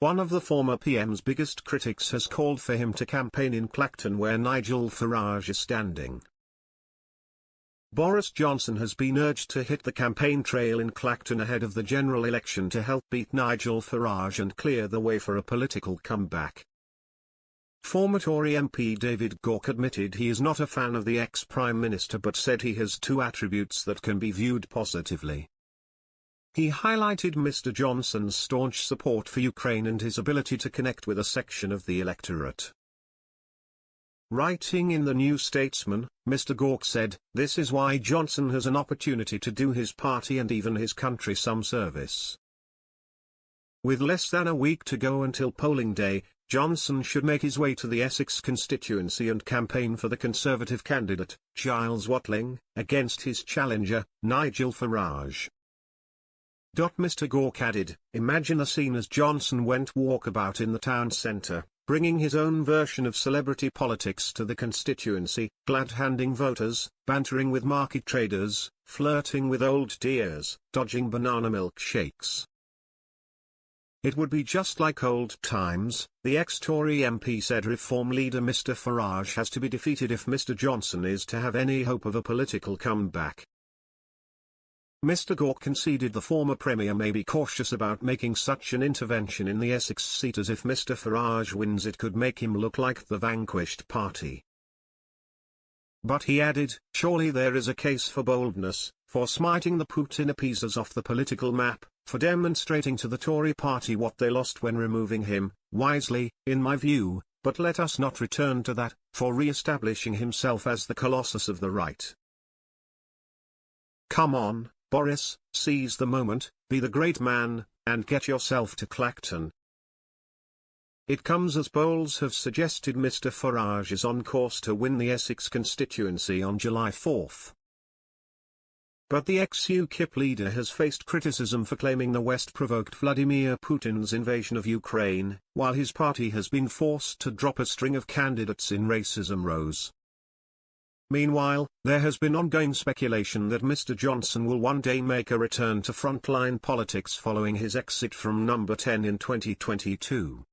One of the former PM's biggest critics has called for him to campaign in Clacton where Nigel Farage is standing. Boris Johnson has been urged to hit the campaign trail in Clacton ahead of the general election to help beat Nigel Farage and clear the way for a political comeback. Former Tory MP David Gauke admitted he is not a fan of the ex-Prime Minister but said he has two attributes that can be viewed positively. He highlighted Mr. Johnson's staunch support for Ukraine and his ability to connect with a section of the electorate. Writing in the New Statesman, Mr. Gauke said, "This is why Johnson has an opportunity to do his party and even his country some service. With less than a week to go until polling day, Johnson should make his way to the Essex constituency and campaign for the Conservative candidate, Giles Watling, against his challenger, Nigel Farage." Mr. Gauke added, "Imagine a scene as Johnson went walkabout in the town centre, bringing his own version of celebrity politics to the constituency, glad-handing voters, bantering with market traders, flirting with old dears, dodging banana milkshakes. It would be just like old times." The ex-Tory MP said Reform leader Mr. Farage has to be defeated if Mr. Johnson is to have any hope of a political comeback. Mr. Gauke conceded the former Premier may be cautious about making such an intervention in the Essex seat as if Mr. Farage wins it could make him look like the vanquished party. But he added, "Surely there is a case for boldness, for smiting the Putin appeasers off the political map, for demonstrating to the Tory party what they lost when removing him, wisely, in my view, but let us not return to that, for re-establishing himself as the colossus of the right. Come on, Boris, seize the moment, be the great man, and get yourself to Clacton." It comes as polls have suggested Mr. Farage is on course to win the Essex constituency on July 4. But the ex-UKIP leader has faced criticism for claiming the West provoked Vladimir Putin's invasion of Ukraine, while his party has been forced to drop a string of candidates in racism rows. Meanwhile, there has been ongoing speculation that Mr. Johnson will one day make a return to frontline politics following his exit from Number 10 in 2022.